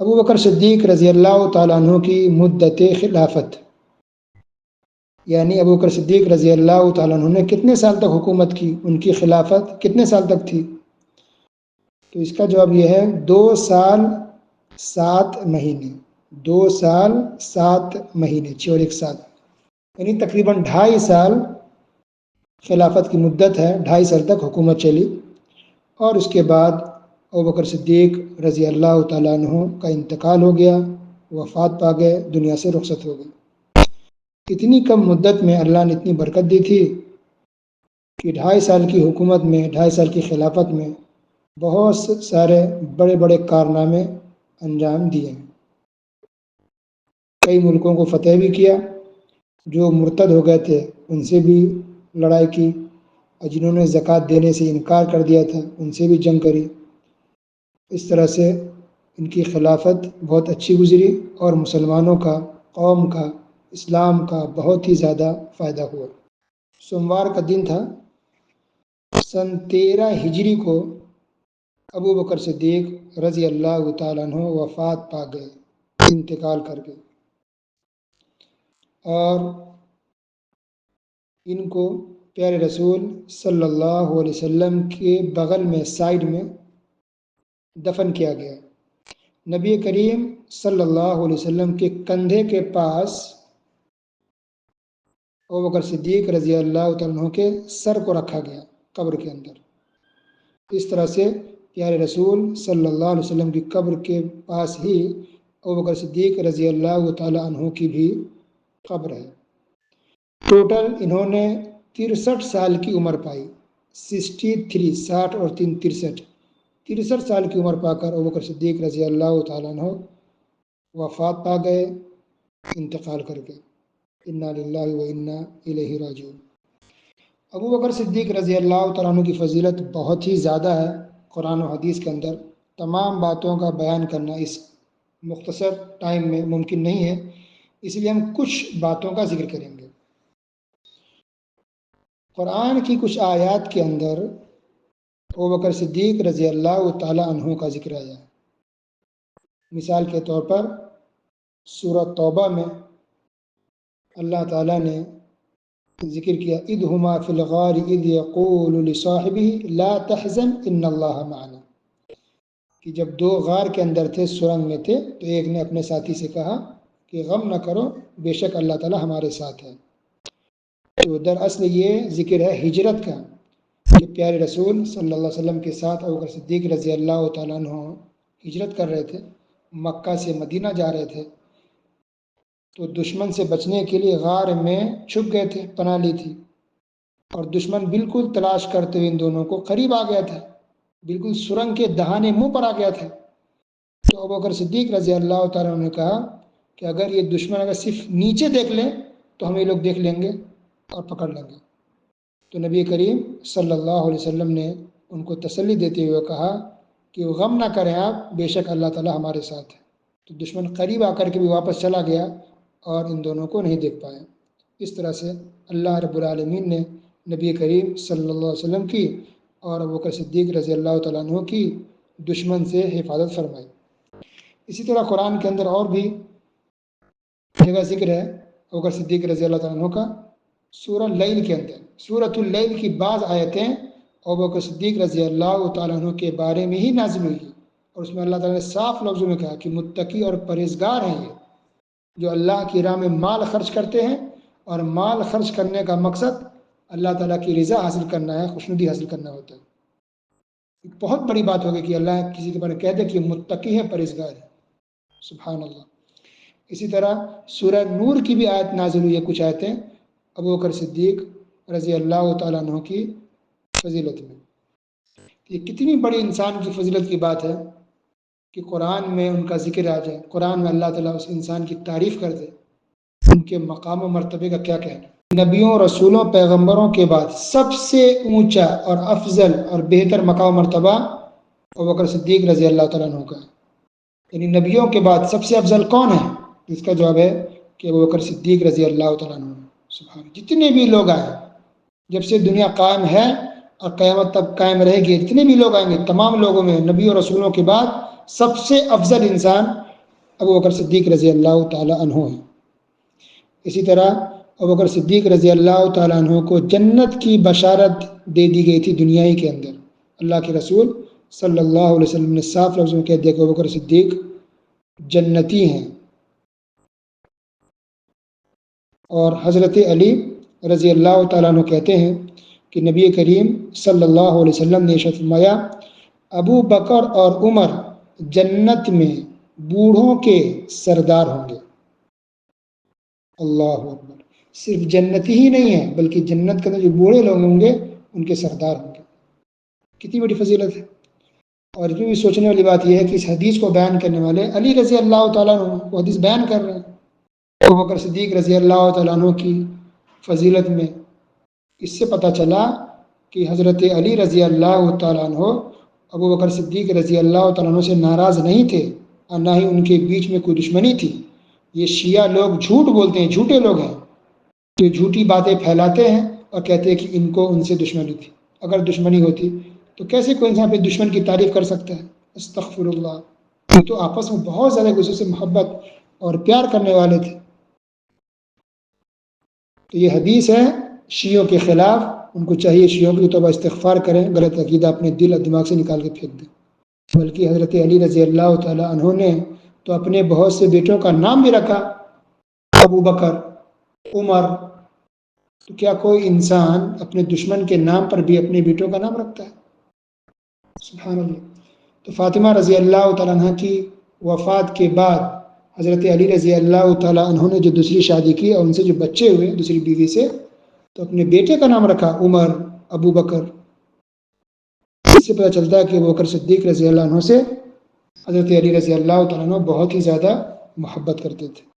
ابو بکر صدیق رضی اللہ تعالیٰ عنہ کی مدت خلافت، یعنی ابو بکر صدیق رضی اللہ تعالیٰ عنہ نے کتنے سال تک حکومت کی، ان کی خلافت کتنے سال تک تھی؟ تو اس کا جواب یہ ہے 2 سال 7 مہینے، 2 سال 7 مہینے 6 اور 1 سال، یعنی تقریباً 2.5 سال خلافت کی مدت ہے، 2.5 سال تک حکومت چلی، اور اس کے بعد ابوبکر صدیق رضی اللہ تعالیٰ عنہ کا انتقال ہو گیا، وفات پا گئے، دنیا سے رخصت ہو گئی۔ اتنی کم مدت میں اللہ نے اتنی برکت دی تھی کہ 2.5 سال کی حکومت میں، 2.5 سال کی خلافت میں بہت سارے بڑے بڑے کارنامے انجام دیے ہیں۔ کئی ملکوں کو فتح بھی کیا، جو مرتد ہو گئے تھے ان سے بھی لڑائی کی، اور جنہوں نے زکوٰۃ دینے سے انکار کر دیا تھا ان سے بھی جنگ کری۔ اس طرح سے ان کی خلافت بہت اچھی گزری، اور مسلمانوں کا، قوم کا، اسلام کا بہت ہی زیادہ فائدہ ہوا۔ سوموار کا دن تھا، سن 13 ہجری کو ابو بکر صدیق رضی اللہ تعالیٰ عنہ وفات پا گئے، انتقال کر گئے، اور ان کو پیارے رسول صلی اللہ علیہ وسلم کے بغل میں، سائڈ میں دفن کیا گیا۔ نبی کریم صلی اللہ علیہ وسلم کے کندھے کے پاس ابو بکر صدیق رضی اللہ تعالیٰ عنہ کے سر کو رکھا گیا قبر کے اندر۔ اس طرح سے پیارے رسول صلی اللہ علیہ وسلم کی قبر کے پاس ہی ابو بکر صدیق رضی اللہ تعالیٰ عنہ کی بھی قبر ہے۔ ٹوٹل انہوں نے 63 سال کی عمر پائی، 63، 60 اور 3 63 سال کی عمر پا کر ابو بکر صدیق رضی اللہ تعالیٰ عنہ وفات پا گئے، انتقال کر گئے۔ انا للہ و انا الیہ راجعون۔ ابو بکر صدیق رضی اللہ تعالیٰ عنہ کی فضیلت بہت ہی زیادہ ہے، قرآن و حدیث کے اندر تمام باتوں کا بیان کرنا اس مختصر ٹائم میں ممکن نہیں ہے، اس لیے ہم کچھ باتوں کا ذکر کریں گے۔ قرآن کی کچھ آیات کے اندر ابوبکر صدیق رضی اللہ تعالیٰ عنہ کا ذکر آیا ہے۔ مثال کے طور پر سورہ توبہ میں اللہ تعالیٰ نے ذکر کیا، اذ ہما فی الغار اذ یقول لصاحبہ لا تحزن ان اللہ معنا، کہ جب 2 غار کے اندر تھے، سرنگ میں تھے، تو ایک نے اپنے ساتھی سے کہا کہ غم نہ کرو، بے شک اللہ تعالیٰ ہمارے ساتھ ہے۔ تو دراصل یہ ذکر ہے ہجرت کا، کہ پیارے رسول صلی اللہ علیہ وسلم کے ساتھ ابوبکر صدیق رضی اللہ تعالیٰ عنہ ہجرت کر رہے تھے، مکہ سے مدینہ جا رہے تھے، تو دشمن سے بچنے کے لیے غار میں چھپ گئے تھے، پناہ لی تھی، اور دشمن بالکل تلاش کرتے ہوئے ان دونوں کو قریب آ گیا تھا، بالکل سرنگ کے دہانے منہ پر آ گیا تھا۔ تو ابوبکر صدیق رضی اللہ تعالیٰ عنہ نے کہا کہ اگر یہ دشمن اگر صرف نیچے دیکھ لیں تو ہم یہ لوگ دیکھ لیں گے اور پکڑ لیں گے۔ تو نبی کریم صلی اللہ علیہ وسلم نے ان کو تسلی دیتے ہوئے کہا کہ غم نہ کریں آپ، بے شک اللہ تعالیٰ ہمارے ساتھ ہے۔ تو دشمن قریب آ کر کے بھی واپس چلا گیا اور ان دونوں کو نہیں دیکھ پایا۔ اس طرح سے اللہ رب العالمین نے نبی کریم صلی اللہ علیہ وسلم کی اور ابوبکر صدیق رضی اللہ تعالیٰ عنہ کی دشمن سے حفاظت فرمائی۔ اسی طرح قرآن کے اندر اور بھی جگہ ذکر ہے ابوبکر صدیق رضی اللہ تعالیٰ عنہ کا۔ سورہ اللیل کے اندر، سورۃ اللیل کی بعض آیتیں ابوبکر صدیق رضی اللہ تعالیٰ عنہ کے بارے میں ہی نازل ہوئی، اور اس میں اللہ تعالیٰ نے صاف لفظوں میں کہا کہ متقی اور پرہیزگار ہیں یہ، جو اللہ کی راہ میں مال خرچ کرتے ہیں، اور مال خرچ کرنے کا مقصد اللہ تعالیٰ کی رضا حاصل کرنا ہے، خوشنودی حاصل کرنا ہوتا ہے۔ ایک بہت بڑی بات ہوگی کہ اللہ کسی کے بارے میں کہہ دے کہ متقی ہے، پرہیزگار ہے، سبحان اللہ۔ اسی طرح سورہ نور کی بھی آیت نازل ہوئی ہے، کچھ آیتیں ابوبکر صدیق رضی اللہ تعالیٰ عنہ کی فضیلت میں۔ یہ کتنی بڑی انسان کی فضیلت کی بات ہے کہ قرآن میں ان کا ذکر آ جائے، قرآن میں اللہ تعالیٰ اس انسان کی تعریف کر دے، ان کے مقام و مرتبے کا کیا کہنا۔ نبیوں، رسولوں، پیغمبروں کے بعد سب سے اونچا اور افضل اور بہتر مقام و مرتبہ ابوبکر صدیق رضی اللہ تعالیٰ عنہ کا ہے۔ یعنی نبیوں کے بعد سب سے افضل کون ہے؟ اس کا جواب ہے کہ ابوبکر صدیق رضی اللہ تعالیٰ عنہ۔ سبحان، جتنے بھی لوگ آئے، جب سے دنیا قائم ہے اور قیامت تک قائم رہے گی، جتنے بھی لوگ آئیں گے، تمام لوگوں میں نبی اور رسولوں کے بعد سب سے افضل انسان ابو بکر صدیق رضی اللہ تعالیٰ عنہ ہیں۔ اسی طرح ابو بکر صدیق رضی اللہ تعالیٰ عنہ کو جنت کی بشارت دے دی گئی تھی دنیا ہی کے اندر۔ اللہ کے رسول صلی اللہ علیہ وسلم نے صاف لفظوں میں کہہ دیا کہ ابو بکر صدیق جنتی ہیں۔ اور حضرت علی رضی اللہ تعالیٰ عنہ کہتے ہیں کہ نبی کریم صلی اللہ علیہ وسلم نے ارشاد فرمایا ابو بکر اور عمر جنت میں بوڑھوں کے سردار ہوں گے۔ اللہ اکبر، صرف جنتی ہی نہیں ہے بلکہ جنت کے اندر جو بوڑھے لوگ ہوں گے ان کے سردار ہوں گے۔ کتنی بڑی فضیلت ہے۔ اور اس میں بھی سوچنے والی بات یہ ہے کہ اس حدیث کو بیان کرنے والے علی رضی اللہ تعالیٰ عنہ وہ حدیث بیان کر رہے ہیں ابو بکر صدیق رضی اللہ تعالیٰ عنہ کی فضیلت میں۔ اس سے پتہ چلا کہ حضرت علی رضی اللہ تعالیٰ عنہ ابو بکر صدیق رضی اللہ تعالیٰ عنہ سے ناراض نہیں تھے اور نہ ہی ان کے بیچ میں کوئی دشمنی تھی۔ یہ شیعہ لوگ جھوٹ بولتے ہیں، جھوٹے لوگ ہیں، یہ جھوٹی باتیں پھیلاتے ہیں اور کہتے ہیں کہ ان کو ان سے دشمنی تھی۔ اگر دشمنی ہوتی تو کیسے کوئی انسان پہ دشمن کی تعریف کر سکتا ہے؟ استغفر اللہ۔ یہ تو آپس میں بہت زیادہ دوسرے سے محبت اور پیار کرنے والے تھے۔ تو یہ حدیث ہے شیعوں کے خلاف۔ ان کو چاہیے شیعوں کی توبہ استغفار کریں، غلط عقیدہ اپنے دل اور دماغ سے نکال کے پھینک دیں۔ بلکہ حضرت علی رضی اللہ تعالیٰ عنہ نے تو اپنے بہت سے بیٹوں کا نام بھی رکھا، ابو بکر، عمر۔ تو کیا کوئی انسان اپنے دشمن کے نام پر بھی اپنے بیٹوں کا نام رکھتا ہے؟ سبحان اللہ۔ تو فاطمہ رضی اللہ تعالیٰ عنہ کی وفات کے بعد حضرت علی رضی اللہ تعالیٰ عنہ نے جو دوسری شادی کی اور ان سے جو بچے ہوئے دوسری بیوی سے، تو اپنے بیٹے کا نام رکھا عمر، ابو بکر۔ اس سے پتہ چلتا ہے کہ ابو بکر صدیق رضی اللہ عنہ سے حضرت علی رضی اللہ تعالیٰ عنہ بہت ہی زیادہ محبت کرتے تھے۔